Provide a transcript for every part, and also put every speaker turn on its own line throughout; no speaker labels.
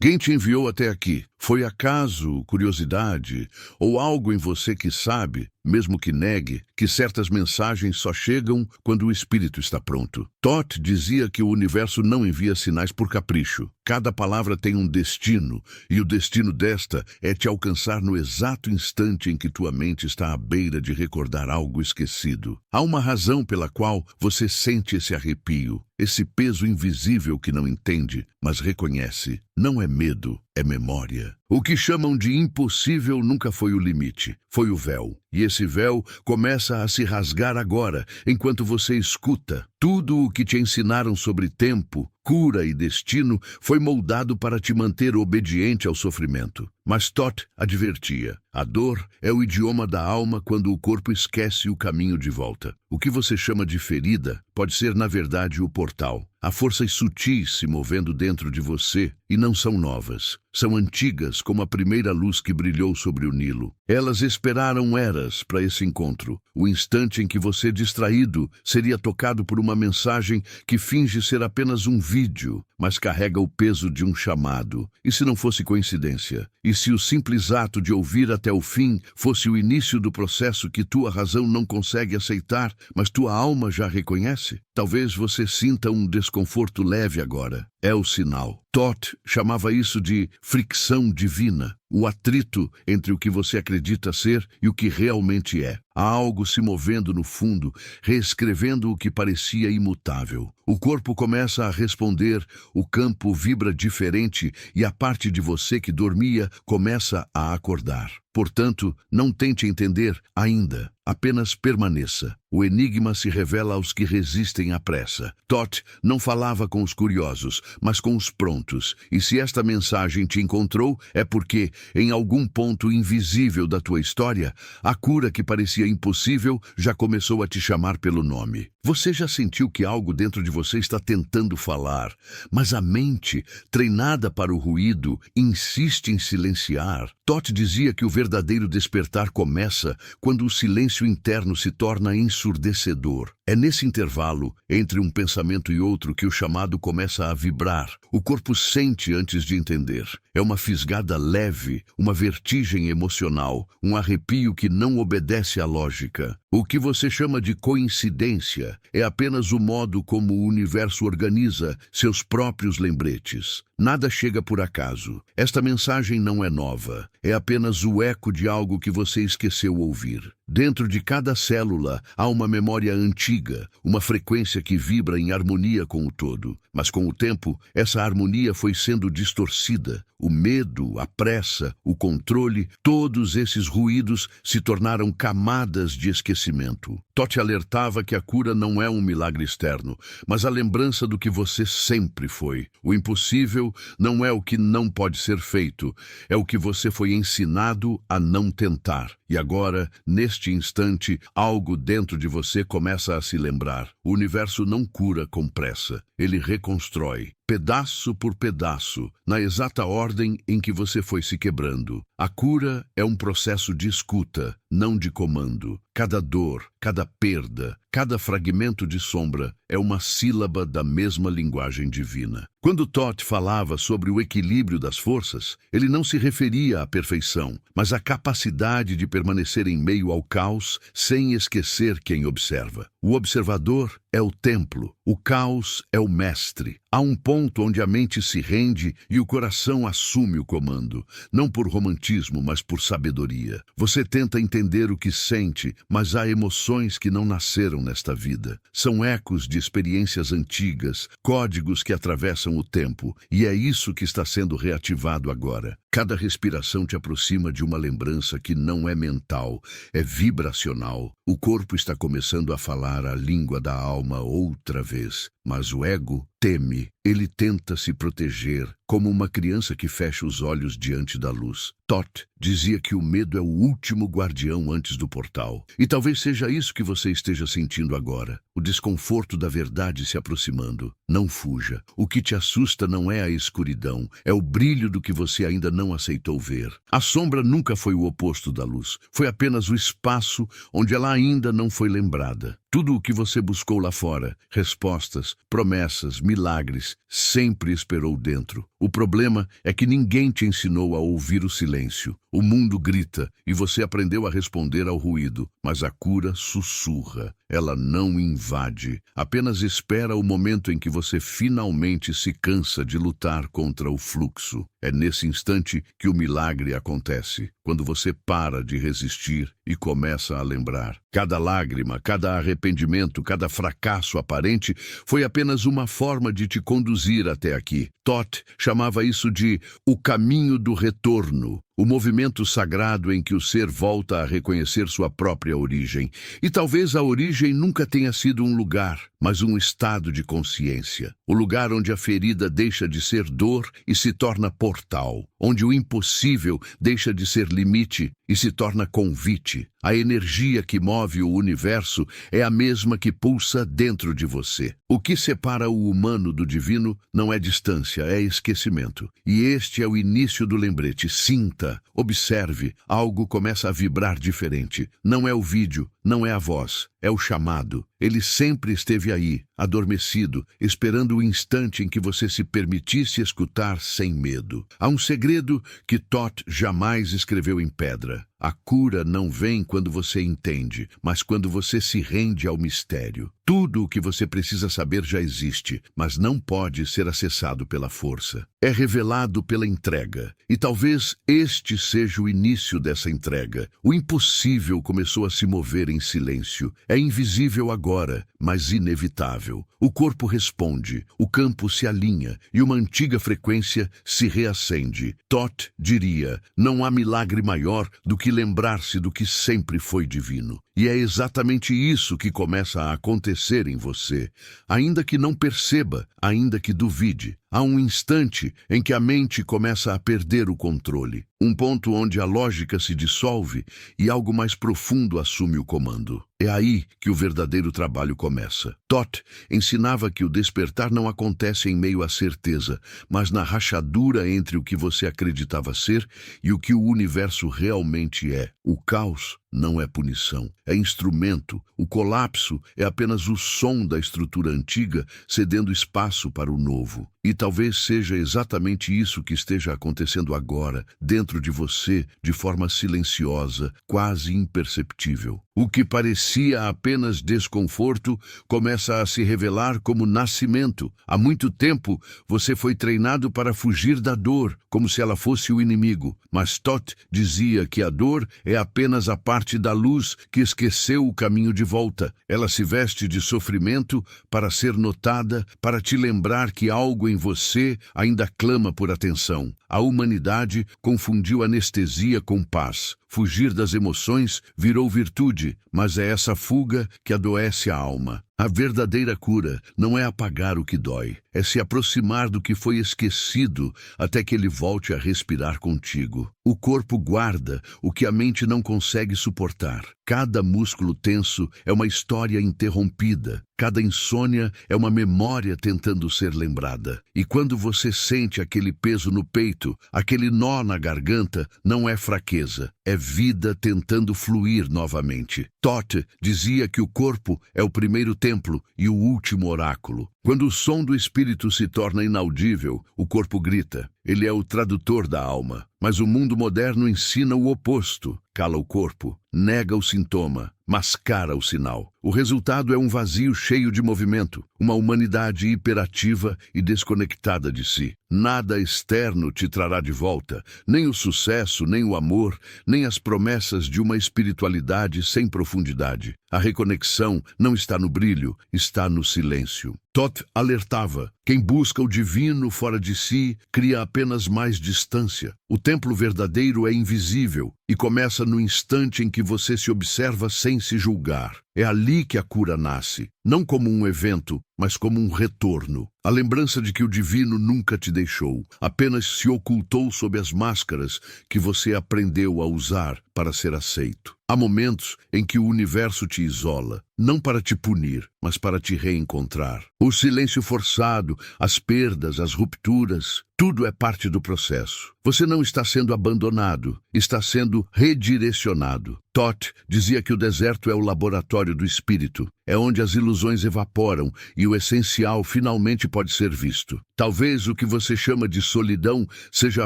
Quem te enviou até aqui? Foi acaso, curiosidade, ou algo em você que sabe, mesmo que negue, que certas mensagens só chegam quando o espírito está pronto? Thoth dizia que o universo não envia sinais por capricho. Cada palavra tem um destino, e o destino desta é te alcançar no exato instante em que tua mente está à beira de recordar algo esquecido. Há uma razão pela qual você sente esse arrepio, esse peso invisível que não entende, mas reconhece. Não é medo, é memória. O que chamam de impossível nunca foi o limite, foi o véu. E esse véu começa a se rasgar agora, enquanto você escuta. Tudo o que te ensinaram sobre tempo, cura e destino foi moldado para te manter obediente ao sofrimento. Mas Thoth advertia: a dor é o idioma da alma quando o corpo esquece o caminho de volta. O que você chama de ferida pode ser, na verdade, o portal. Há forças sutis se movendo dentro de você e não são novas. São antigas como a primeira luz que brilhou sobre o Nilo. Elas esperaram eras para esse encontro. O instante em que você, distraído, seria tocado por uma mensagem que finge ser apenas um vídeo, mas carrega o peso de um chamado. E se não fosse coincidência? E se o simples ato de ouvir até o fim fosse o início do processo que tua razão não consegue aceitar, mas tua alma já reconhece? Talvez você sinta um desconforto leve agora. É o sinal. Thoth chamava isso de fricção divina, o atrito entre o que você acredita ser e o que realmente é. Há algo se movendo no fundo, reescrevendo o que parecia imutável. O corpo começa a responder, o campo vibra diferente e a parte de você que dormia começa a acordar. Portanto, não tente entender ainda, apenas permaneça. O enigma se revela aos que resistem à pressa. Thoth não falava com os curiosos, mas com os prontos. E se esta mensagem te encontrou, é porque, em algum ponto invisível da tua história, a cura que parecia impossível já começou a te chamar pelo nome. Você já sentiu que algo dentro de você está tentando falar, mas a mente, treinada para o ruído, insiste em silenciar? Thoth dizia que o verdadeiro despertar começa quando o silêncio interno se torna ensurdecedor. É nesse intervalo, entre um pensamento e outro, que o chamado começa a vibrar. O corpo sente antes de entender. É uma fisgada leve, uma vertigem emocional, um arrepio que não obedece à lógica. O que você chama de coincidência é apenas o modo como o universo organiza seus próprios lembretes. Nada chega por acaso. Esta mensagem não é nova. É apenas o eco de algo que você esqueceu ouvir. Dentro de cada célula há uma memória antiga, uma frequência que vibra em harmonia com o todo. Mas com o tempo, essa harmonia foi sendo distorcida. O medo, a pressa, o controle, todos esses ruídos se tornaram camadas de esquecimento. Thoth alertava que a cura não é um milagre externo, mas a lembrança do que você sempre foi. O impossível não é o que não pode ser feito, é o que você foi ensinado a não tentar. E agora, neste instante, algo dentro de você começa a se lembrar. O universo não cura com pressa, ele reconstrói, pedaço por pedaço, na exata ordem em que você foi se quebrando. A cura é um processo de escuta, não de comando. Cada dor, cada perda, cada fragmento de sombra é uma sílaba da mesma linguagem divina. Quando Thoth falava sobre o equilíbrio das forças, ele não se referia à perfeição, mas à capacidade de permanecer em meio ao caos sem esquecer quem observa. O observador é o templo, o caos é o mestre. Há um ponto onde a mente se rende e o coração assume o comando, não por romantismo, mas por sabedoria. Você tenta entender o que sente, mas há emoções que não nasceram nesta vida. São ecos de experiências antigas, códigos que atravessam o tempo, e é isso que está sendo reativado agora. Cada respiração te aproxima de uma lembrança que não é mental, é vibracional. O corpo está começando a falar a língua da alma outra vez, mas o ego teme. Ele tenta se proteger, como uma criança que fecha os olhos diante da luz. Thoth dizia que o medo é o último guardião antes do portal. E talvez seja isso que você esteja sentindo agora. O desconforto da verdade se aproximando. Não fuja. O que te assusta não é a escuridão, é o brilho do que você ainda não aceitou ver. A sombra nunca foi o oposto da luz. Foi apenas o espaço onde ela ainda não foi lembrada. Tudo o que você buscou lá fora, respostas, promessas, milagres, mas sempre esperou dentro. O problema é que ninguém te ensinou a ouvir o silêncio. O mundo grita e você aprendeu a responder ao ruído, mas a cura sussurra. Ela não invade, apenas espera o momento em que você finalmente se cansa de lutar contra o fluxo. É nesse instante que o milagre acontece, quando você para de resistir e começa a lembrar. Cada lágrima, cada arrependimento, cada fracasso aparente foi apenas uma forma de te conduzir até aqui. Thoth chamava isso de o caminho do retorno, o movimento sagrado em que o ser volta a reconhecer sua própria origem. E talvez a origem nunca tenha sido um lugar, mas um estado de consciência. O lugar onde a ferida deixa de ser dor e se torna portal, onde o impossível deixa de ser limite e se torna convite. A energia que move o universo é a mesma que pulsa dentro de você. O que separa o humano do divino não é distância, é esquecimento. E este é o início do lembrete. Sinta, observe, algo começa a vibrar diferente. Não é o vídeo, não é a voz, é o chamado. Ele sempre esteve aí, adormecido, esperando o instante em que você se permitisse escutar sem medo. Há um segredo que Thoth jamais escreveu em pedra. A cura não vem quando você entende, mas quando você se rende ao mistério. Tudo o que você precisa saber já existe, mas não pode ser acessado pela força. É revelado pela entrega, e talvez este seja o início dessa entrega. O impossível começou a se mover em silêncio. É invisível agora, mas inevitável. O corpo responde, o campo se alinha e uma antiga frequência se reacende. Thoth diria, não há milagre maior do que lembrar-se do que sempre foi divino. E é exatamente isso que começa a acontecer em você. Ainda que não perceba, ainda que duvide, há um instante em que a mente começa a perder o controle. Um ponto onde a lógica se dissolve e algo mais profundo assume o comando. É aí que o verdadeiro trabalho começa. Thoth ensinava que o despertar não acontece em meio à certeza, mas na rachadura entre o que você acreditava ser e o que o universo realmente é. O caos não é punição, é instrumento. O colapso é apenas o som da estrutura antiga cedendo espaço para o novo. E talvez seja exatamente isso que esteja acontecendo agora, dentro de você, de forma silenciosa, quase imperceptível. O que parecia apenas desconforto começa a se revelar como nascimento. Há muito tempo, você foi treinado para fugir da dor, como se ela fosse o inimigo. Mas Thoth dizia que a dor é apenas a parte da luz que esqueceu o caminho de volta. Ela se veste de sofrimento para ser notada, para te lembrar que algo em você ainda clama por atenção. A humanidade confundiu anestesia com paz. Fugir das emoções virou virtude, mas é essa fuga que adoece a alma. A verdadeira cura não é apagar o que dói, é se aproximar do que foi esquecido até que ele volte a respirar contigo. O corpo guarda o que a mente não consegue suportar. Cada músculo tenso é uma história interrompida. Cada insônia é uma memória tentando ser lembrada. E quando você sente aquele peso no peito, aquele nó na garganta, não é fraqueza, é vida tentando fluir novamente. Thoth dizia que o corpo é o primeiro templo e o último oráculo. Quando o som do espírito se torna inaudível, o corpo grita. Ele é o tradutor da alma. Mas o mundo moderno ensina o oposto. Cala o corpo, nega o sintoma, mascara o sinal. O resultado é um vazio cheio de movimento, uma humanidade hiperativa e desconectada de si. Nada externo te trará de volta, nem o sucesso, nem o amor, nem as promessas de uma espiritualidade sem profundidade. A reconexão não está no brilho, está no silêncio. Thoth alertava, quem busca o divino fora de si cria apenas mais distância. O templo verdadeiro é invisível e começa no instante em que você se observa sem se julgar. É ali que a cura nasce, não como um evento, mas como um retorno. A lembrança de que o divino nunca te deixou, apenas se ocultou sob as máscaras que você aprendeu a usar para ser aceito. Há momentos em que o universo te isola, não para te punir, mas para te reencontrar. O silêncio forçado, as perdas, as rupturas, Tudo é parte do processo. Você não está sendo abandonado, está sendo redirecionado. Toth dizia que o deserto é o laboratório do espírito, é onde as ilusões evaporam e o essencial finalmente pode ser visto. Talvez o que você chama de solidão seja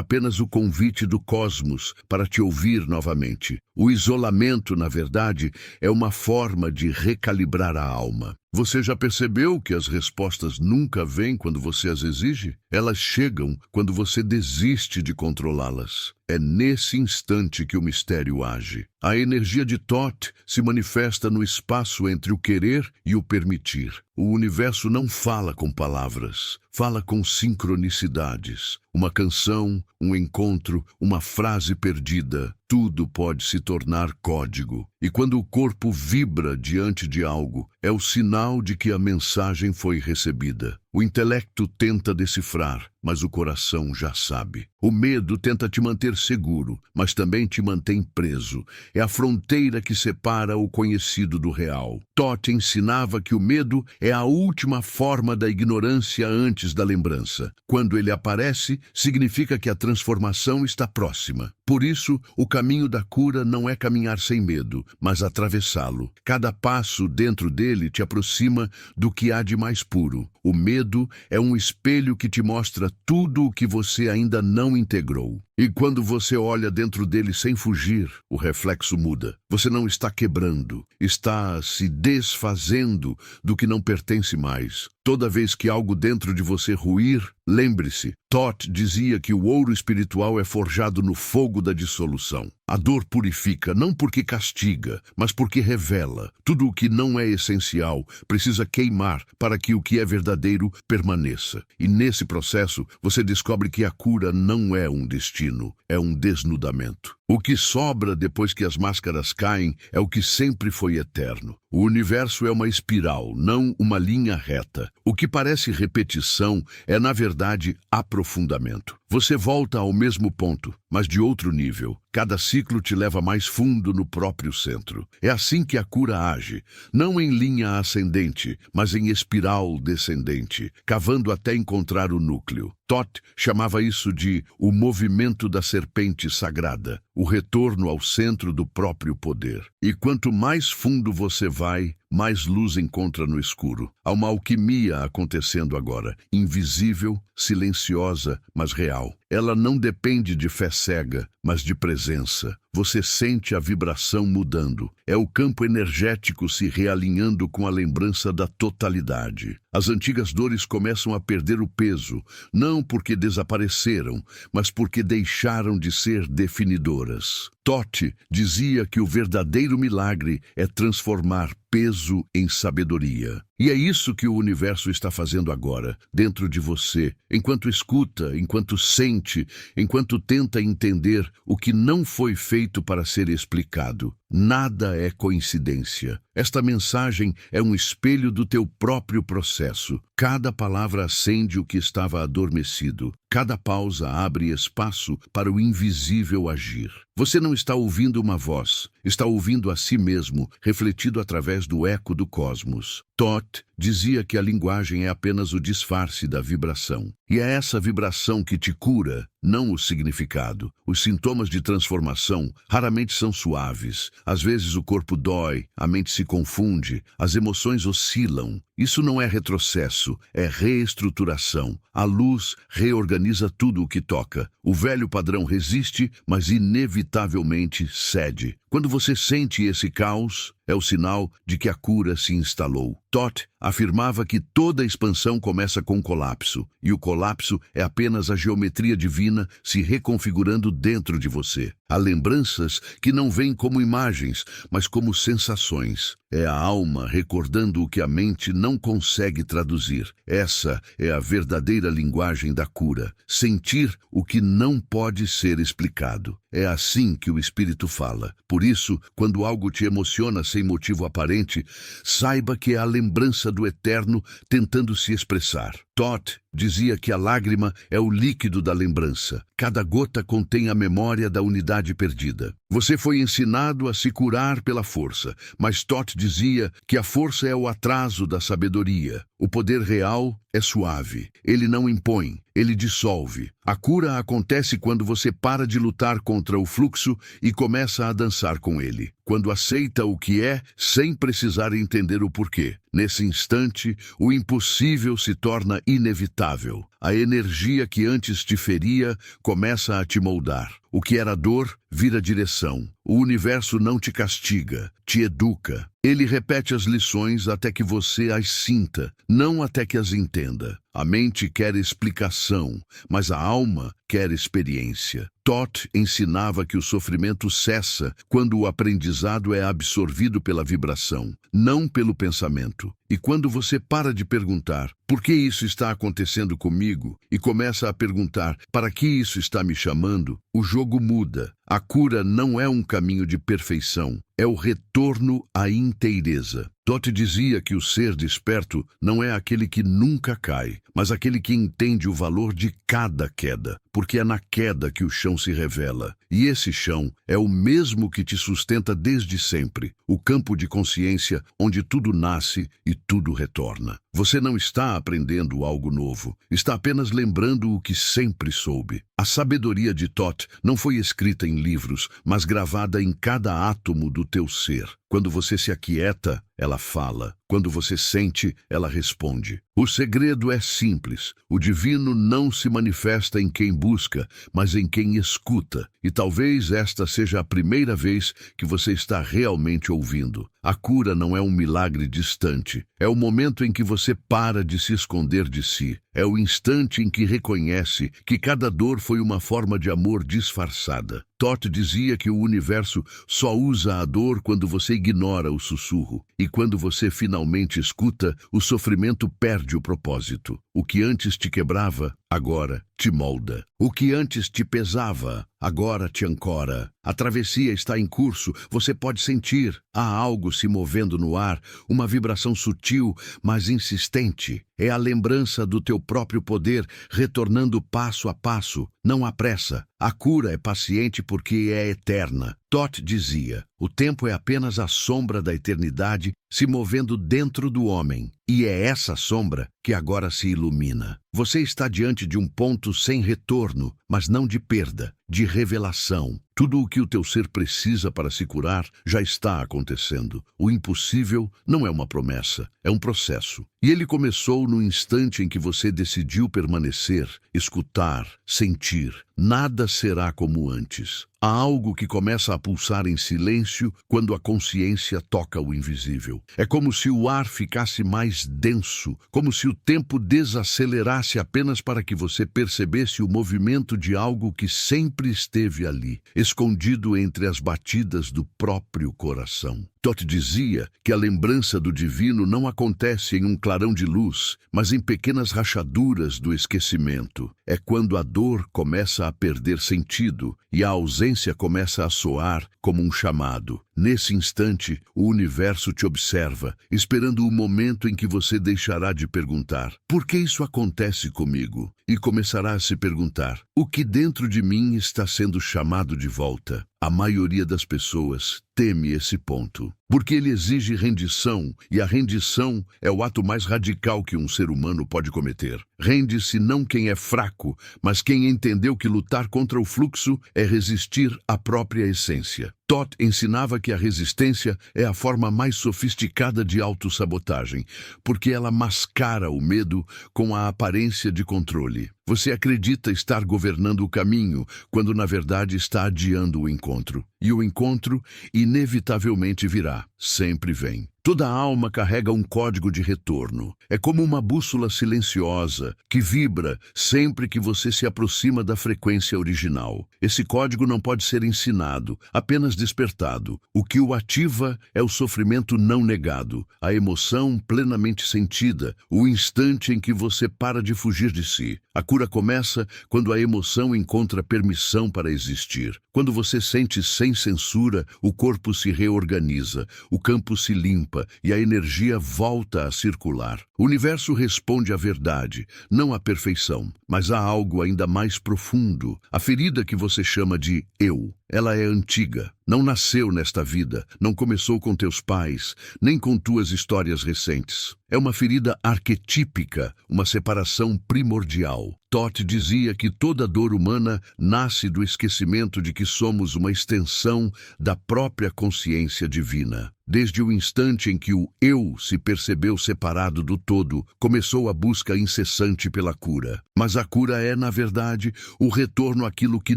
apenas o convite do cosmos para te ouvir novamente. O isolamento, na verdade, é uma forma de recalibrar a alma. Você já percebeu que as respostas nunca vêm quando você as exige? Elas chegam quando você desiste de controlá-las. É nesse instante que o mistério age. A energia de Toth se manifesta no espaço entre o querer e o permitir. O universo não fala com palavras, fala com sincronicidades. Uma canção, um encontro, uma frase perdida, tudo pode se tornar código. E quando o corpo vibra diante de algo, é o sinal de que a mensagem foi recebida. O intelecto tenta decifrar, mas o coração já sabe. O medo tenta te manter seguro, mas também te mantém preso. É a fronteira que separa o conhecido do real. Toth ensinava que o medo é a última forma da ignorância antes da lembrança. Quando ele aparece, significa que a transformação está próxima. Por isso, o caminho da cura não é caminhar sem medo, mas atravessá-lo. Cada passo dentro dele te aproxima do que há de mais puro. O medo é um espelho que te mostra tudo o que você ainda não integrou. E quando você olha dentro dele sem fugir, o reflexo muda. Você não está quebrando, está se desfazendo do que não pertence mais. Toda vez que algo dentro de você ruir, lembre-se, Toth dizia que o ouro espiritual é forjado no fogo da dissolução. A dor purifica, não porque castiga, mas porque revela. Tudo o que não é essencial precisa queimar para que o que é verdadeiro permaneça. E nesse processo, você descobre que a cura não é um destino, é um desnudamento. O que sobra depois que as máscaras caem é o que sempre foi eterno. O universo é uma espiral, não uma linha reta. O que parece repetição é, na verdade, aprofundamento. Você volta ao mesmo ponto, mas de outro nível. Cada ciclo te leva mais fundo no próprio centro. É assim que a cura age, não em linha ascendente, mas em espiral descendente, cavando até encontrar o núcleo. Toth chamava isso de o movimento da serpente sagrada, o retorno ao centro do próprio poder. E quanto mais fundo você vai, mais luz encontra no escuro. Há uma alquimia acontecendo agora, invisível, silenciosa, mas real. Ela não depende de fé cega, mas de presença. Você sente a vibração mudando. É o campo energético se realinhando com a lembrança da totalidade. As antigas dores começam a perder o peso, não porque desapareceram, mas porque deixaram de ser definidoras. Toth dizia que o verdadeiro milagre é transformar peso em sabedoria. E é isso que o universo está fazendo agora, dentro de você, enquanto escuta, enquanto sente, enquanto tenta entender o que não foi feito para ser explicado. Nada é coincidência. Esta mensagem é um espelho do teu próprio processo. Cada palavra acende o que estava adormecido. Cada pausa abre espaço para o invisível agir. Você não está ouvindo uma voz, está ouvindo a si mesmo, refletido através do eco do cosmos. Toth dizia que a linguagem é apenas o disfarce da vibração. E é essa vibração que te cura, não o significado. Os sintomas de transformação raramente são suaves. Às vezes o corpo dói, a mente se confunde, as emoções oscilam. Isso não é retrocesso, é reestruturação. A luz reorganiza tudo o que toca. O velho padrão resiste, mas inevitavelmente cede. Quando você sente esse caos, é o sinal de que a cura se instalou. Toth afirmava que toda expansão começa com colapso, e o colapso é apenas a geometria divina se reconfigurando dentro de você. Há lembranças que não vêm como imagens, mas como sensações. É a alma recordando o que a mente não consegue traduzir. Essa é a verdadeira linguagem da cura. Sentir o que não pode ser explicado. É assim que o espírito fala. Por isso, quando algo te emociona sem motivo aparente, saiba que é a lembrança do eterno tentando se expressar. Toth dizia que a lágrima é o líquido da lembrança. Cada gota contém a memória da unidade perdida. Você foi ensinado a se curar pela força, mas Toth dizia que a força é o atraso da sabedoria. O poder real é suave. Ele não impõe, ele dissolve. A cura acontece quando você para de lutar contra o fluxo e começa a dançar com ele. Quando aceita o que é, sem precisar entender o porquê. Nesse instante, o impossível se torna inevitável. A energia que antes te feria começa a te moldar. O que era dor vira direção. O universo não te castiga, te educa. Ele repete as lições até que você as sinta, não até que as entenda. A mente quer explicação, mas a alma quer experiência. Toth ensinava que o sofrimento cessa quando o aprendizado é absorvido pela vibração, não pelo pensamento. E quando você para de perguntar, por que isso está acontecendo comigo? E começa a perguntar, para que isso está me chamando? O jogo muda. A cura não é um caminho de perfeição, é o retorno à inteireza. Toth dizia que o ser desperto não é aquele que nunca cai, mas aquele que entende o valor de cada queda, porque é na queda que o chão se revela. E esse chão é o mesmo que te sustenta desde sempre, o campo de consciência onde tudo nasce e tudo retorna. Você não está aprendendo algo novo, está apenas lembrando o que sempre soube. A sabedoria de Toth não foi escrita em livros, mas gravada em cada átomo do teu ser. Quando você se aquieta, ela fala. Quando você sente, ela responde. O segredo é simples. O divino não se manifesta em quem busca, mas em quem escuta. E talvez esta seja a primeira vez que você está realmente ouvindo. A cura não é um milagre distante. É o momento em que você para de se esconder de si. É o instante em que reconhece que cada dor foi uma forma de amor disfarçada. Toth dizia que o universo só usa a dor quando você ignora o sussurro. E quando você finalmente escuta, o sofrimento perde o propósito. O que antes te quebrava, agora te molda. O que antes te pesava, agora te ancora. A travessia está em curso, você pode sentir. Há algo se movendo no ar, uma vibração sutil, mas insistente. É a lembrança do teu próprio poder retornando passo a passo. Não há pressa. A cura é paciente porque é eterna. Toth dizia, o tempo é apenas a sombra da eternidade se movendo dentro do homem. E é essa sombra que agora se ilumina. Você está diante de um ponto sem retorno, mas não de perda, de revelação. Tudo o que o teu ser precisa para se curar já está acontecendo. O impossível não é uma promessa, é um processo. E ele começou no instante em que você decidiu permanecer, escutar, sentir. Nada será como antes. Há algo que começa a pulsar em silêncio quando a consciência toca o invisível. É como se o ar ficasse mais denso, como se o tempo desacelerasse apenas para que você percebesse o movimento de algo que sempre esteve ali, escondido entre as batidas do próprio coração. Toth dizia que a lembrança do divino não acontece em um clarão de luz, mas em pequenas rachaduras do esquecimento. É quando a dor começa a perder sentido e a ausência começa a soar como um chamado. Nesse instante, o universo te observa, esperando o momento em que você deixará de perguntar: por que isso acontece comigo? E começará a se perguntar: o que dentro de mim está sendo chamado de volta? A maioria das pessoas teme esse ponto, porque ele exige rendição, e a rendição é o ato mais radical que um ser humano pode cometer. Rende-se não quem é fraco, mas quem entendeu que lutar contra o fluxo é resistir à própria essência. Toth ensinava que a resistência é a forma mais sofisticada de autossabotagem, porque ela mascara o medo com a aparência de controle. Você acredita estar governando o caminho, quando na verdade está adiando o encontro. E o encontro inevitavelmente virá, sempre vem. Toda alma carrega um código de retorno. É como uma bússola silenciosa que vibra sempre que você se aproxima da frequência original. Esse código não pode ser ensinado, apenas despertado. O que o ativa é o sofrimento não negado, a emoção plenamente sentida, o instante em que você para de fugir de si. A cura começa quando a emoção encontra permissão para existir. Quando você sente sem censura, o corpo se reorganiza, o campo se limpa e a energia volta a circular. O universo responde à verdade, não à perfeição, mas há algo ainda mais profundo. A ferida que você chama de eu. Ela é antiga, Não nasceu nesta vida, não começou com teus pais, nem com tuas histórias recentes. É uma ferida arquetípica, uma separação primordial. Toth dizia que toda dor humana nasce do esquecimento de que somos uma extensão da própria consciência divina. Desde o instante em que o eu se percebeu separado do todo, começou a busca incessante pela cura. Mas a cura é, na verdade, o retorno àquilo que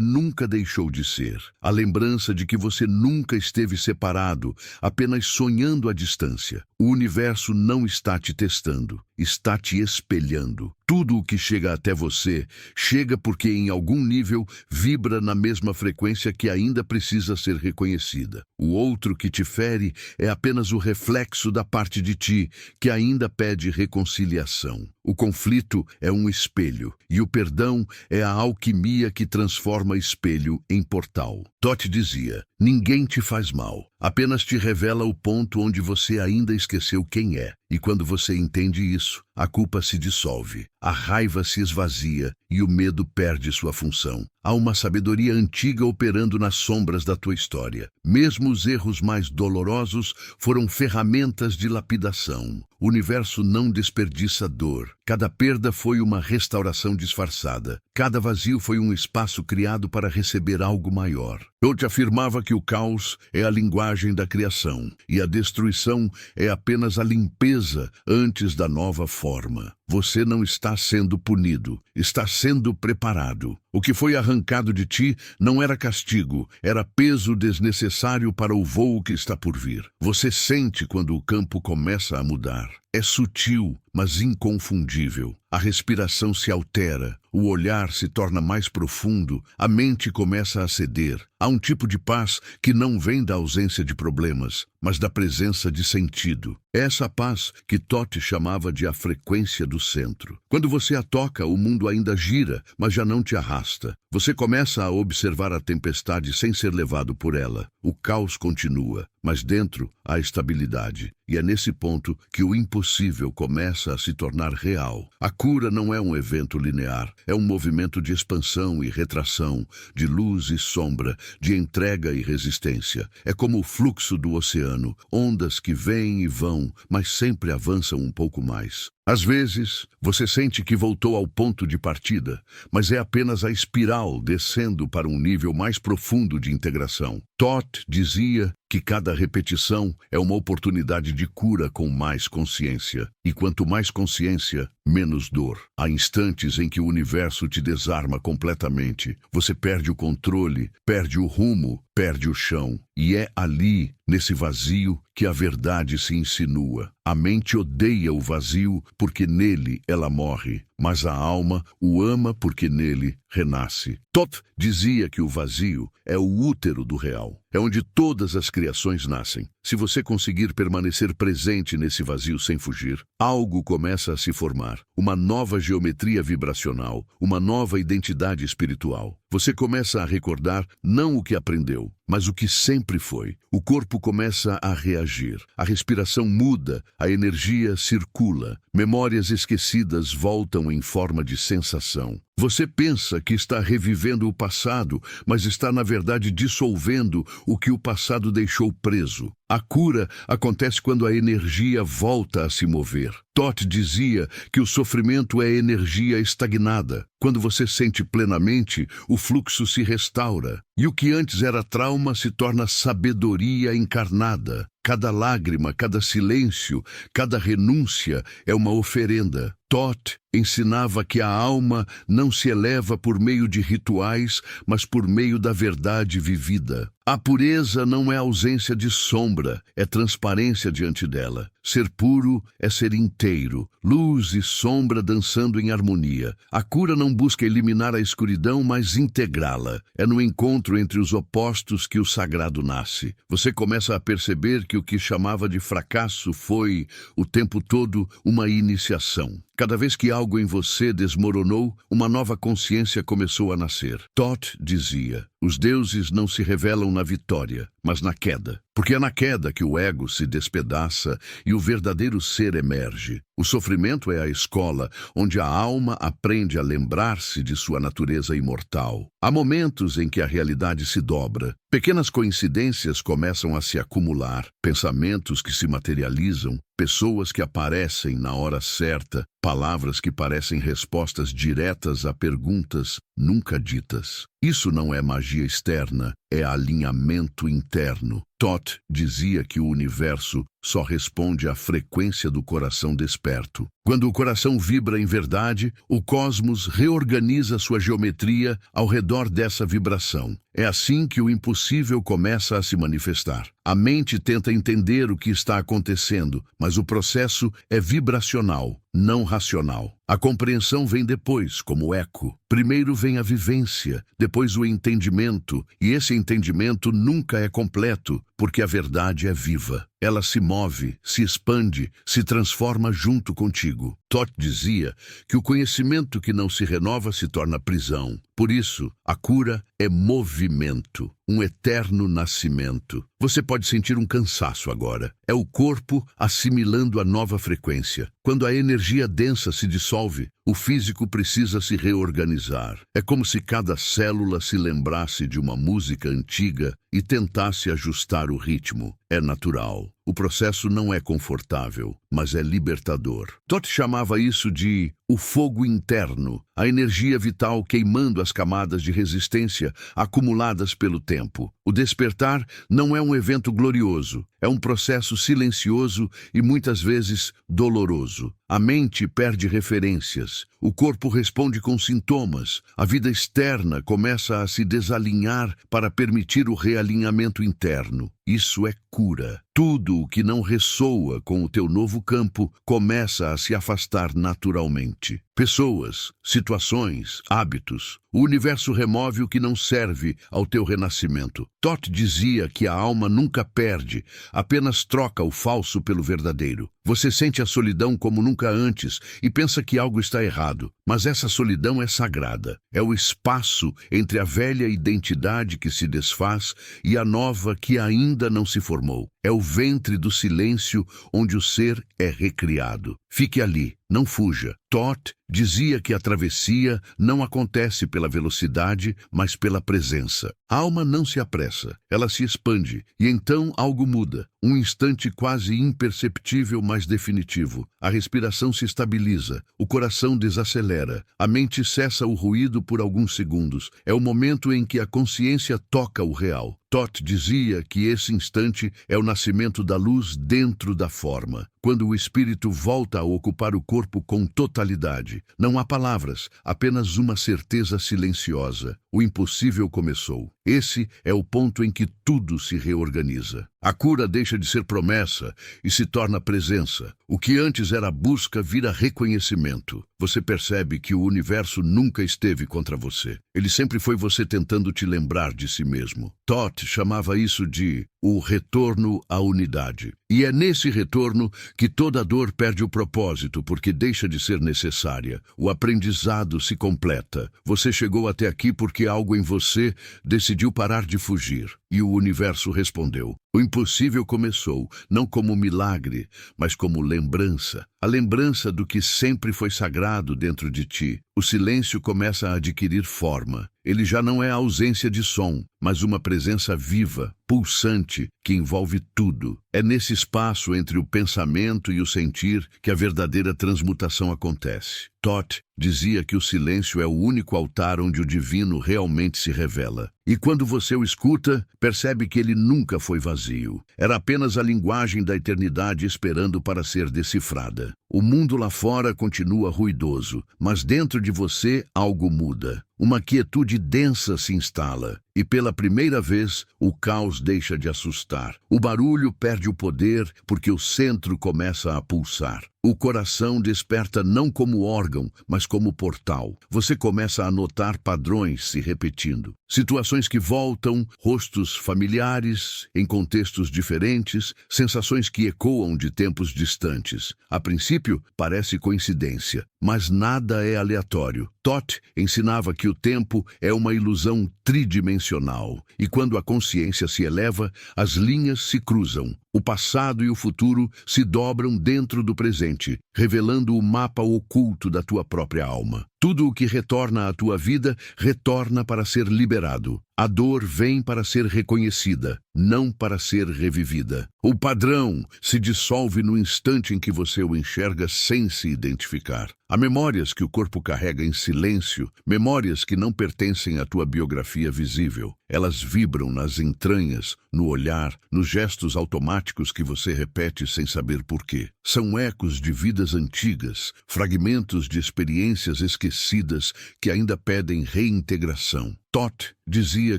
nunca deixou de ser. A lembrança de que você nunca esteve separado, apenas sonhando à distância. O universo não está te testando, está te espelhando. Tudo o que chega até você chega porque em algum nível vibra na mesma frequência que ainda precisa ser reconhecida. O outro que te fere é apenas o reflexo da parte de ti que ainda pede reconciliação. O conflito é um espelho e o perdão é a alquimia que transforma espelho em portal. Toth dizia: ninguém te faz mal, apenas te revela o ponto onde você ainda esqueceu quem é. E quando você entende isso, a culpa se dissolve, a raiva se esvazia e o medo perde sua função. Há uma sabedoria antiga operando nas sombras da tua história. Mesmo os erros mais dolorosos foram ferramentas de lapidação. O universo não desperdiça dor. Cada perda foi uma restauração disfarçada. Cada vazio foi um espaço criado para receber algo maior. Toth afirmava que o caos é a linguagem da criação e a destruição é apenas a limpeza antes da nova forma. Você não está sendo punido, está sendo preparado. O que foi arrancado de ti não era castigo, era peso desnecessário para o voo que está por vir. Você sente quando o campo começa a mudar. É sutil, mas inconfundível. A respiração se altera, o olhar se torna mais profundo, a mente começa a ceder. Há um tipo de paz que não vem da ausência de problemas, mas da presença de sentido. É essa paz que Toth chamava de a frequência do centro. Quando você a toca, o mundo ainda gira, mas já não te arrasta. Você começa a observar a tempestade sem ser levado por ela. O caos continua, mas dentro há estabilidade. E é nesse ponto que o impossível começa a se tornar real. A cura não é um evento linear, é um movimento de expansão e retração, de luz e sombra, de entrega e resistência. É como o fluxo do oceano, ondas que vêm e vão, mas sempre avançam um pouco mais. Às vezes, você sente que voltou ao ponto de partida, mas é apenas a espiral descendo para um nível mais profundo de integração. Toth dizia que cada repetição é uma oportunidade de cura com mais consciência. E quanto mais consciência, menos dor. Há instantes em que o universo te desarma completamente. Você perde o controle, perde o rumo, perde o chão. E é ali, nesse vazio, que a verdade se insinua. A mente odeia o vazio porque nele ela morre, mas a alma o ama porque nele renasce. Toth dizia que o vazio é o útero do real. É onde todas as criações nascem. Se você conseguir permanecer presente nesse vazio sem fugir, algo começa a se formar. Uma nova geometria vibracional, uma nova identidade espiritual. Você começa a recordar não o que aprendeu, mas o que sempre foi. O corpo começa a reagir. A respiração muda, a energia circula. Memórias esquecidas voltam em forma de sensação. Você pensa que está revivendo o passado, mas está, na verdade, dissolvendo o que o passado deixou preso. A cura acontece quando a energia volta a se mover. Toth dizia que o sofrimento é energia estagnada. Quando você sente plenamente, o fluxo se restaura. E o que antes era trauma se torna sabedoria encarnada. Cada lágrima, cada silêncio, cada renúncia é uma oferenda. Toth ensinava que a alma não se eleva por meio de rituais, mas por meio da verdade vivida. A pureza não é ausência de sombra, é transparência diante dela. Ser puro é ser inteiro, luz e sombra dançando em harmonia. A cura não busca eliminar a escuridão, mas integrá-la. É no encontro entre os opostos que o sagrado nasce. Você começa a perceber que o que chamava de fracasso foi, o tempo todo, uma iniciação. Cada vez que algo em você desmoronou, uma nova consciência começou a nascer. Thoth dizia: os deuses não se revelam na vitória, mas na queda. Porque é na queda que o ego se despedaça e o verdadeiro ser emerge. O sofrimento é a escola onde a alma aprende a lembrar-se de sua natureza imortal. Há momentos em que a realidade se dobra. Pequenas coincidências começam a se acumular, pensamentos que se materializam, pessoas que aparecem na hora certa, palavras que parecem respostas diretas a perguntas nunca ditas. Isso não é magia externa, é alinhamento interno. Thoth dizia que o universo só responde à frequência do coração desperto. Quando o coração vibra em verdade, o cosmos reorganiza sua geometria ao redor dessa vibração. É assim que o impossível começa a se manifestar. A mente tenta entender o que está acontecendo, mas o processo é vibracional, não racional. A compreensão vem depois, como eco. Primeiro vem a vivência, depois o entendimento, e esse entendimento nunca é completo, porque a verdade é viva. Ela se move, se expande, se transforma junto contigo. Thoth dizia que o conhecimento que não se renova se torna prisão. Por isso, a cura é movimento, um eterno nascimento. Você pode sentir um cansaço agora. É o corpo assimilando a nova frequência. Quando a energia densa se dissolve, o físico precisa se reorganizar. É como se cada célula se lembrasse de uma música antiga e tentasse ajustar o ritmo. É natural. O processo não é confortável, mas é libertador. Thoth chamava isso de o fogo interno, a energia vital queimando as camadas de resistência acumuladas pelo tempo. O despertar não é um evento glorioso, é um processo silencioso e muitas vezes doloroso. A mente perde referências, o corpo responde com sintomas, a vida externa começa a se desalinhar para permitir o realinhamento interno. Isso é cura. Tudo o que não ressoa com o teu novo campo começa a se afastar naturalmente. Pessoas, situações, hábitos. O universo remove o que não serve ao teu renascimento. Thoth dizia que a alma nunca perde, apenas troca o falso pelo verdadeiro. Você sente a solidão como nunca antes e pensa que algo está errado, mas essa solidão é sagrada. É o espaço entre a velha identidade que se desfaz e a nova que ainda não se formou. É o ventre do silêncio onde o ser é recriado. Fique ali, não fuja. Thoth dizia que a travessia não acontece pela velocidade, mas pela presença. A alma não se apressa, ela se expande, e então algo muda. Um instante quase imperceptível, mas definitivo. A respiração se estabiliza, o coração desacelera, a mente cessa o ruído por alguns segundos. É o momento em que a consciência toca o real. Thoth dizia que esse instante é o nascimento da luz dentro da forma. Quando o espírito volta a ocupar o corpo com totalidade, não há palavras, apenas uma certeza silenciosa. O impossível começou. Esse é o ponto em que tudo se reorganiza. A cura deixa de ser promessa e se torna presença. O que antes era busca vira reconhecimento. Você percebe que o universo nunca esteve contra você. Ele sempre foi você tentando te lembrar de si mesmo. Thoth chamava isso de o retorno à unidade. E é nesse retorno que toda dor perde o propósito, porque deixa de ser necessária. O aprendizado se completa. Você chegou até aqui porque algo em você decidiu parar de fugir. E o universo respondeu. O impossível começou, não como milagre, mas como lembrança. A lembrança do que sempre foi sagrado dentro de ti. O silêncio começa a adquirir forma. Ele já não é a ausência de som, mas uma presença viva, pulsante, que envolve tudo. É nesse espaço entre o pensamento e o sentir que a verdadeira transmutação acontece. Thoth dizia que o silêncio é o único altar onde o divino realmente se revela. E quando você o escuta, percebe que ele nunca foi vazio. Era apenas a linguagem da eternidade esperando para ser decifrada. O mundo lá fora continua ruidoso, mas dentro de você algo muda. Uma quietude densa se instala, e pela primeira vez o caos deixa de assustar. O barulho perde o poder porque o centro começa a pulsar. O coração desperta não como órgão, mas como portal. Você começa a notar padrões se repetindo. Situações que voltam, rostos familiares, em contextos diferentes, sensações que ecoam de tempos distantes. A princípio, parece coincidência, mas nada é aleatório. Toth ensinava que o tempo é uma ilusão tridimensional, e quando a consciência se eleva, as linhas se cruzam. O passado e o futuro se dobram dentro do presente, revelando o mapa oculto da tua própria alma. Tudo o que retorna à tua vida, retorna para ser liberado. A dor vem para ser reconhecida, não para ser revivida. O padrão se dissolve no instante em que você o enxerga sem se identificar. Há memórias que o corpo carrega em silêncio, memórias que não pertencem à tua biografia visível. Elas vibram nas entranhas, no olhar, nos gestos automáticos que você repete sem saber porquê. São ecos de vidas antigas, fragmentos de experiências esquecidas que ainda pedem reintegração. Toth dizia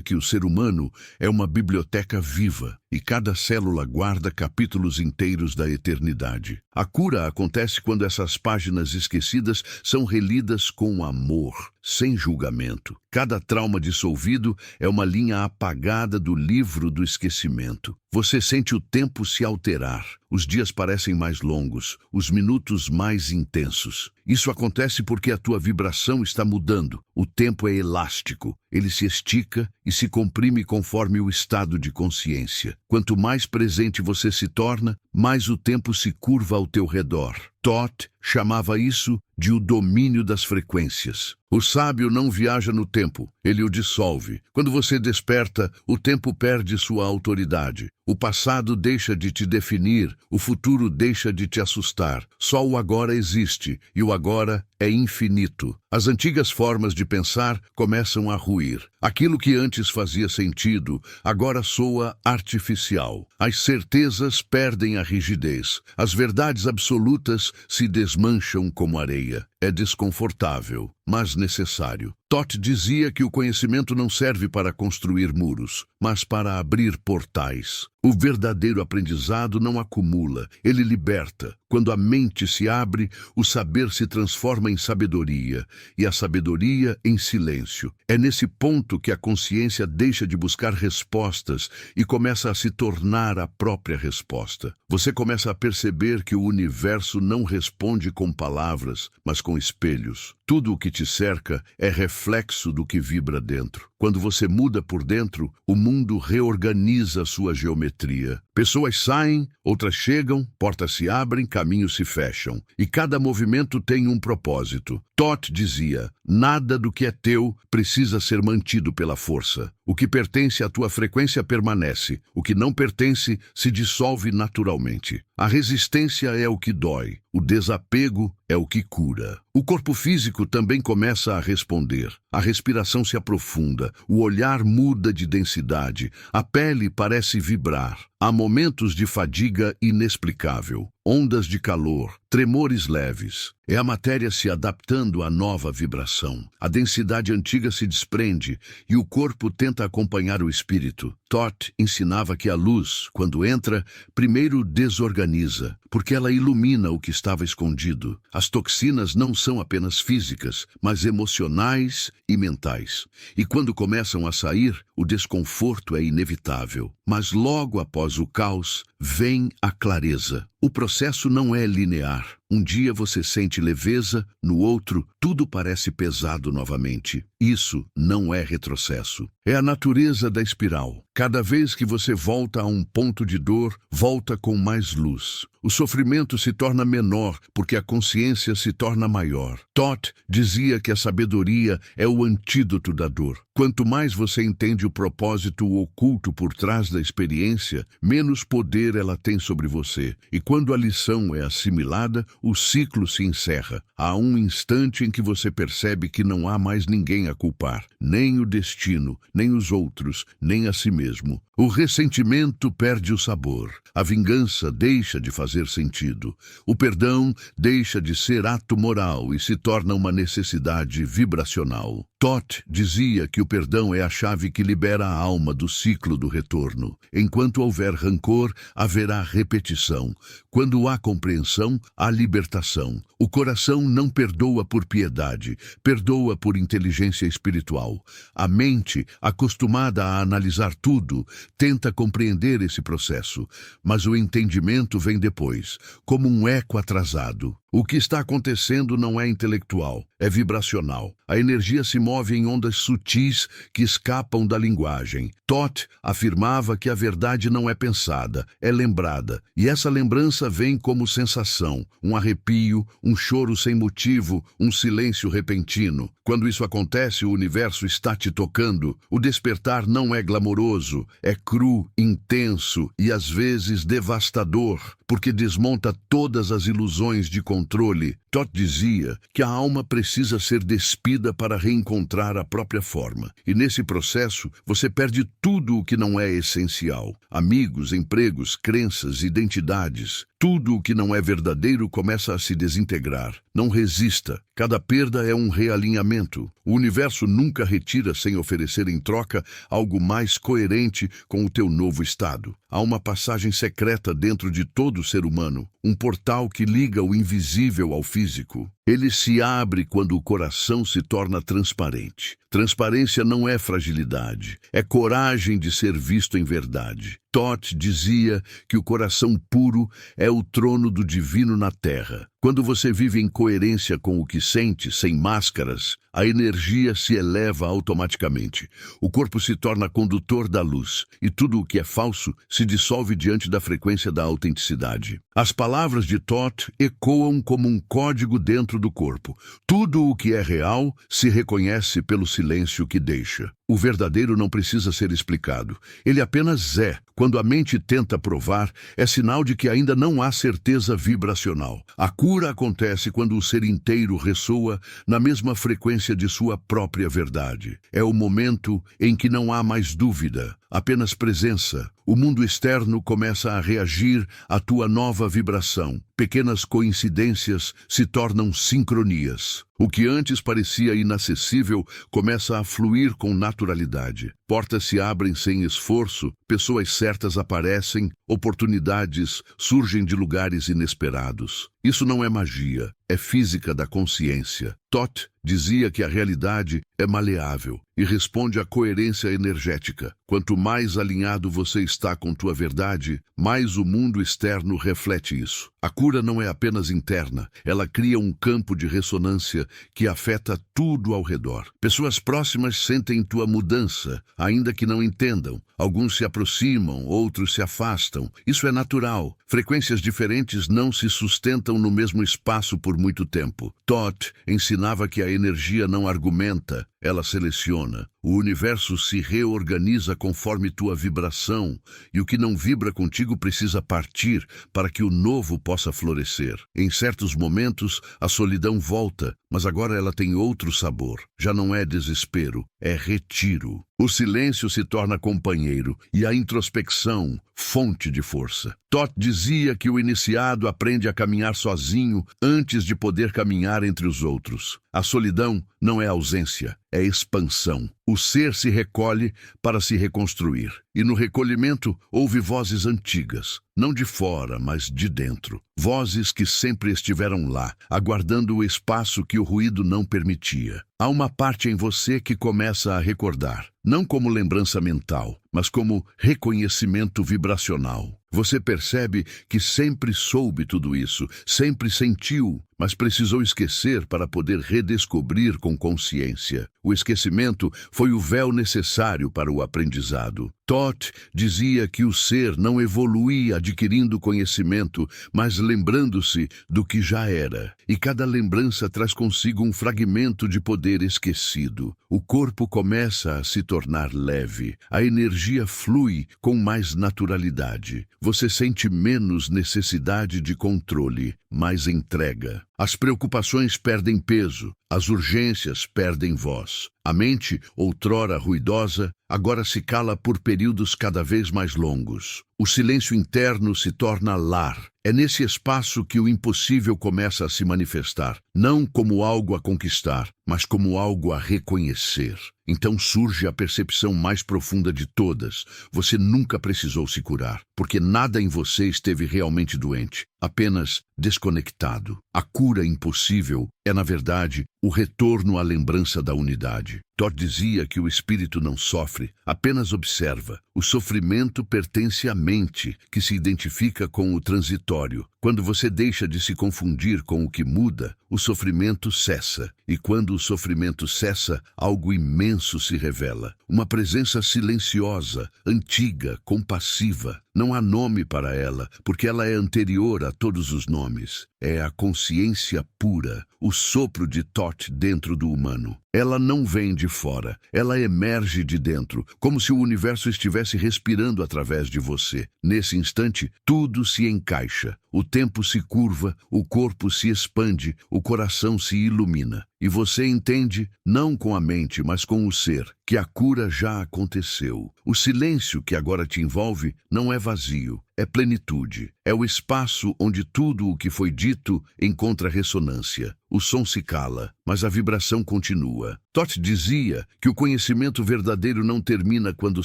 que o ser humano é uma biblioteca viva e cada célula guarda capítulos inteiros da eternidade. A cura acontece quando essas páginas esquecidas são relidas com amor, sem julgamento. Cada trauma dissolvido é uma linha apagada do livro do esquecimento. Você sente o tempo se alterar. Os dias parecem mais longos, os minutos mais intensos. Isso acontece porque a tua vibração está mudando. O tempo é elástico. Ele se estica e se comprime conforme o estado de consciência. Quanto mais presente você se torna, mais o tempo se curva ao teu redor. Toth chamava isso de o domínio das frequências. O sábio não viaja no tempo, ele o dissolve. Quando você desperta, o tempo perde sua autoridade. O passado deixa de te definir, o futuro deixa de te assustar. Só o agora existe, e o agora é infinito. As antigas formas de pensar começam a ruir. Aquilo que antes fazia sentido, agora soa artificial. As certezas perdem a rigidez. As verdades absolutas se desmancham como areia. É desconfortável, mas necessário. Toth dizia que o conhecimento não serve para construir muros, mas para abrir portais. O verdadeiro aprendizado não acumula, ele liberta. Quando a mente se abre, o saber se transforma em sabedoria, e a sabedoria em silêncio. É nesse ponto que a consciência deixa de buscar respostas e começa a se tornar a própria resposta. Você começa a perceber que o universo não responde com palavras, mas com espelhos. Tudo o que te cerca é reflexo do que vibra dentro. Quando você muda por dentro, o mundo reorganiza sua geometria. Pessoas saem, outras chegam, portas se abrem, caminhos se fecham. E cada movimento tem um propósito. Toth dizia, nada do que é teu precisa ser mantido pela força. O que pertence à tua frequência permanece. O que não pertence se dissolve naturalmente. A resistência é o que dói. O desapego é o que cura. O corpo físico também começa a responder. A respiração se aprofunda, o olhar muda de densidade, a pele parece vibrar. Há momentos de fadiga inexplicável, ondas de calor, tremores leves. É a matéria se adaptando à nova vibração. A densidade antiga se desprende e o corpo tenta acompanhar o espírito. Toth ensinava que a luz, quando entra, primeiro desorganiza, porque ela ilumina o que estava escondido. As toxinas não são apenas físicas, mas emocionais e mentais. E quando começam a sair, o desconforto é inevitável. Mas logo após o caos, vem a clareza. O processo não é linear. Um dia você sente leveza, no outro, tudo parece pesado novamente. Isso não é retrocesso. É a natureza da espiral. Cada vez que você volta a um ponto de dor, volta com mais luz. O sofrimento se torna menor, porque a consciência se torna maior. Toth dizia que a sabedoria é o antídoto da dor. Quanto mais você entende o propósito oculto por trás da experiência, menos poder ela tem sobre você. E quando a lição é assimilada, o ciclo se encerra. Há um instante em que você percebe que não há mais ninguém a culpar, nem o destino, nem os outros, nem a si mesmo. O ressentimento perde o sabor. A vingança deixa de fazer sentido. O perdão deixa de ser ato moral e se torna uma necessidade vibracional. Toth dizia que o perdão é a chave que libera a alma do ciclo do retorno. Enquanto houver rancor, haverá repetição. Quando há compreensão, há libertação. O coração não perdoa por piedade, perdoa por inteligência espiritual. A mente, acostumada a analisar tudo, tenta compreender esse processo, mas o entendimento vem depois, como um eco atrasado. O que está acontecendo não é intelectual, é vibracional. A energia se move em ondas sutis que escapam da linguagem. Toth afirmava que a verdade não é pensada, é lembrada. E essa lembrança vem como sensação, um arrepio, um choro sem motivo, um silêncio repentino. Quando isso acontece, o universo está te tocando. O despertar não é glamouroso, é cru, intenso e às vezes devastador, porque desmonta todas as ilusões de controle. Toth dizia que a alma precisa ser despida para reencontrar a própria forma. E nesse processo, você perde tudo o que não é essencial. Amigos, empregos, crenças, identidades. Tudo o que não é verdadeiro começa a se desintegrar. Não resista. Cada perda é um realinhamento. O universo nunca retira sem oferecer em troca algo mais coerente com o teu novo estado. Há uma passagem secreta dentro de todo ser humano, um portal que liga o invisível ao físico. Ele se abre quando o coração se torna transparente. Transparência não é fragilidade, é coragem de ser visto em verdade. Toth dizia que o coração puro é o trono do divino na terra. Quando você vive em coerência com o que sente, sem máscaras, a energia se eleva automaticamente. O corpo se torna condutor da luz, e tudo o que é falso se dissolve diante da frequência da autenticidade. As palavras de Toth ecoam como um código dentro do corpo. Tudo o que é real se reconhece pelo silêncio que deixa. O verdadeiro não precisa ser explicado. Ele apenas é. Quando a mente tenta provar, é sinal de que ainda não há certeza vibracional. A cura acontece quando o ser inteiro ressoa na mesma frequência de sua própria verdade. É o momento em que não há mais dúvida, apenas presença. O mundo externo começa a reagir à tua nova vibração. Pequenas coincidências se tornam sincronias. O que antes parecia inacessível começa a fluir com naturalidade. Portas se abrem sem esforço, pessoas certas aparecem, oportunidades surgem de lugares inesperados. Isso não é magia, é física da consciência. Toth dizia que a realidade é maleável e responde à coerência energética. Quanto mais alinhado você está com tua verdade, mais o mundo externo reflete isso. A cura não é apenas interna, ela cria um campo de ressonância que afeta tudo ao redor. Pessoas próximas sentem tua mudança, ainda que não entendam. Alguns se aproximam, outros se afastam. Isso é natural. Frequências diferentes não se sustentam no mesmo espaço por muito tempo. Toth ensinava que a energia não argumenta, ela seleciona. O universo se reorganiza conforme tua vibração, e o que não vibra contigo precisa partir para que o novo possa florescer. Em certos momentos, a solidão volta, mas agora ela tem outro sabor. Já não é desespero, é retiro. O silêncio se torna companheiro e a introspecção, fonte de força. Toth dizia que o iniciado aprende a caminhar sozinho antes de poder caminhar entre os outros. A solidão não é ausência, é expansão. O ser se recolhe para se reconstruir. E no recolhimento houve vozes antigas, não de fora, mas de dentro. Vozes que sempre estiveram lá, aguardando o espaço que o ruído não permitia. Há uma parte em você que começa a recordar, não como lembrança mental, mas como reconhecimento vibracional. Você percebe que sempre soube tudo isso, sempre sentiu, mas precisou esquecer para poder redescobrir com consciência. O esquecimento foi o véu necessário para o aprendizado. Toth dizia que o ser não evoluía adquirindo conhecimento, mas lembrando-se do que já era. E cada lembrança traz consigo um fragmento de poder esquecido. O corpo começa a se tornar leve. A energia flui com mais naturalidade. Você sente menos necessidade de controle, mais entrega. As preocupações perdem peso, as urgências perdem voz. A mente, outrora ruidosa, agora se cala por períodos cada vez mais longos. O silêncio interno se torna lar. É nesse espaço que o impossível começa a se manifestar, não como algo a conquistar, mas como algo a reconhecer. Então surge a percepção mais profunda de todas. Você nunca precisou se curar, porque nada em você esteve realmente doente, apenas desconectado. A cura impossível é, na verdade, o retorno à lembrança da unidade. Todd dizia que o espírito não sofre, apenas observa. O sofrimento pertence à mente, que se identifica com o transitório. Quando você deixa de se confundir com o que muda, o sofrimento cessa. E quando o sofrimento cessa, algo imenso se revela. Uma presença silenciosa, antiga, compassiva. Não há nome para ela, porque ela é anterior a todos os nomes. É a consciência pura, o sopro de Thoth dentro do humano. Ela não vem de fora, ela emerge de dentro, como se o universo estivesse respirando através de você. Nesse instante, tudo se encaixa. O tempo se curva, o corpo se expande, o coração se ilumina. E você entende, não com a mente, mas com o ser, que a cura já aconteceu. O silêncio que agora te envolve não é vazio, é plenitude. É o espaço onde tudo o que foi dito encontra ressonância. O som se cala, mas a vibração continua. Thoth dizia que o conhecimento verdadeiro não termina quando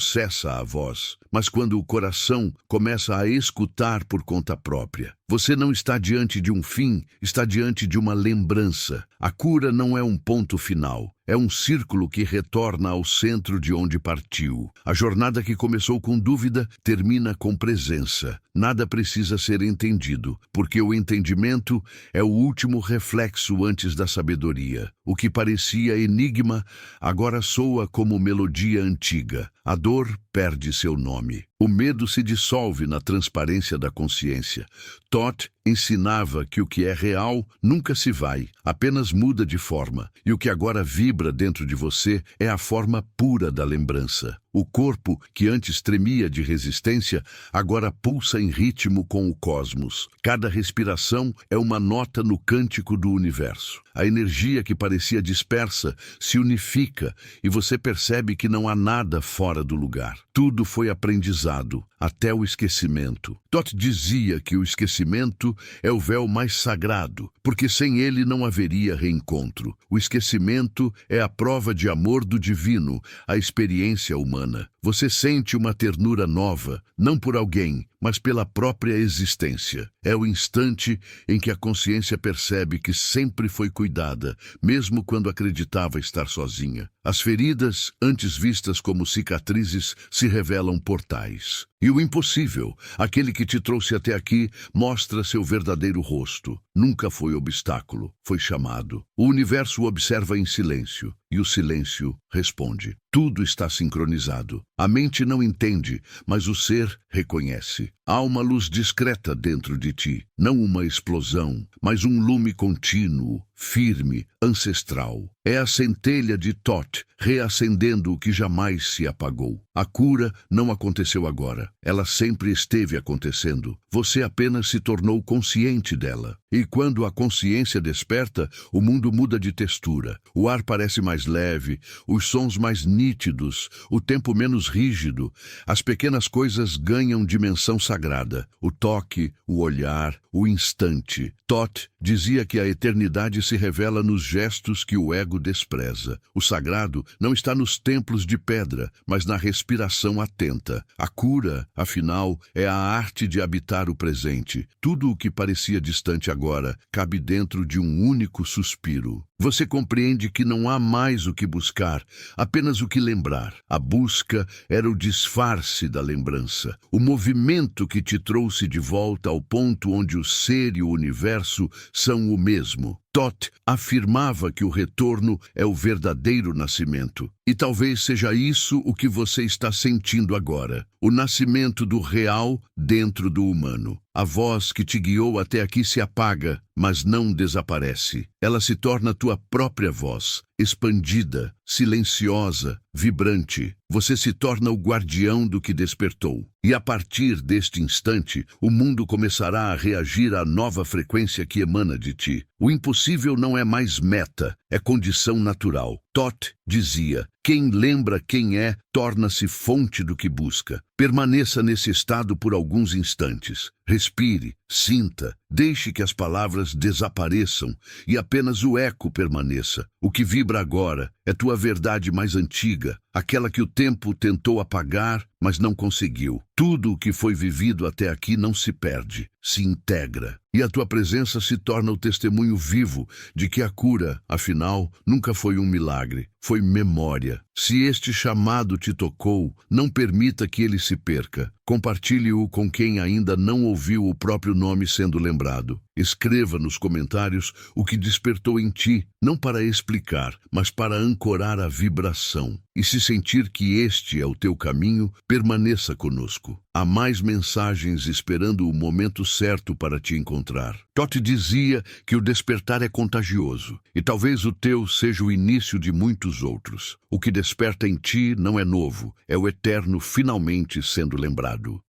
cessa a voz, mas quando o coração começa a escutar por conta própria. Você não está diante de um fim, está diante de uma lembrança. A cura não é um ponto final. É um círculo que retorna ao centro de onde partiu. A jornada que começou com dúvida termina com presença. Nada precisa ser entendido, porque o entendimento é o último reflexo antes da sabedoria. O que parecia enigma agora soa como melodia antiga. A dor perde seu nome. O medo se dissolve na transparência da consciência. Thoth ensinava que o que é real nunca se vai, apenas muda de forma. E o que agora vibra dentro de você é a forma pura da lembrança. O corpo, que antes tremia de resistência, agora pulsa em ritmo com o cosmos. Cada respiração é uma nota no cântico do universo. A energia que parecia dispersa se unifica e você percebe que não há nada fora do lugar. Tudo foi aprendizado, até o esquecimento. Thoth dizia que o esquecimento é o véu mais sagrado, porque sem ele não haveria reencontro. O esquecimento é a prova de amor do divino, a experiência humana. Você sente uma ternura nova, não por alguém, mas pela própria existência. É o instante em que a consciência percebe que sempre foi cuidada, mesmo quando acreditava estar sozinha. As feridas, antes vistas como cicatrizes, se revelam portais. E o impossível, aquele que te trouxe até aqui, mostra seu verdadeiro rosto. Nunca foi obstáculo, foi chamado. O universo observa em silêncio, e o silêncio responde. Tudo está sincronizado. A mente não entende, mas o ser reconhece. Há uma luz discreta dentro de ti, não uma explosão, mas um lume contínuo, firme, ancestral. É a centelha de Thoth, reacendendo o que jamais se apagou. A cura não aconteceu agora, ela sempre esteve acontecendo. Você apenas se tornou consciente dela. E quando a consciência desperta, o mundo muda de textura. O ar parece mais leve, os sons mais nítidos, o tempo menos rígido. As pequenas coisas ganham dimensão sagrada. O toque, o olhar, o instante. Thoth dizia que a eternidade se revela nos gestos que o ego despreza. O sagrado não está nos templos de pedra, mas na respiração atenta. A cura, afinal, é a arte de habitar o presente. Tudo o que parecia distante agora cabe dentro de um único suspiro. Você compreende que não há mais o que buscar, apenas o que lembrar. A busca era o disfarce da lembrança, o movimento que te trouxe de volta ao ponto onde o ser e o universo são o mesmo. Thoth afirmava que o retorno é o verdadeiro nascimento. E talvez seja isso o que você está sentindo agora. O nascimento do real dentro do humano. A voz que te guiou até aqui se apaga, mas não desaparece. Ela se torna tua própria voz, expandida, silenciosa, vibrante. Você se torna o guardião do que despertou. E a partir deste instante, o mundo começará a reagir à nova frequência que emana de ti. O impossível não é mais meta, é condição natural. Toth dizia: quem lembra quem é, torna-se fonte do que busca. Permaneça nesse estado por alguns instantes. Respire, sinta, deixe que as palavras desapareçam e apenas o eco permaneça. O que vibra agora é tua verdade mais antiga, aquela que o tempo tentou apagar, mas não conseguiu. Tudo o que foi vivido até aqui não se perde, se integra. E a tua presença se torna o testemunho vivo de que a cura, afinal, nunca foi um milagre, foi memória. Se este chamado te tocou, não permita que ele se perca. Compartilhe-o com quem ainda não ouviu o próprio nome sendo lembrado. Escreva nos comentários o que despertou em ti, não para explicar, mas para ancorar a vibração. E se sentir que este é o teu caminho, permaneça conosco. Há mais mensagens esperando o momento certo para te encontrar. Toth dizia que o despertar é contagioso, e talvez o teu seja o início de muitos outros. O que desperta em ti não é novo, é o eterno finalmente sendo lembrado.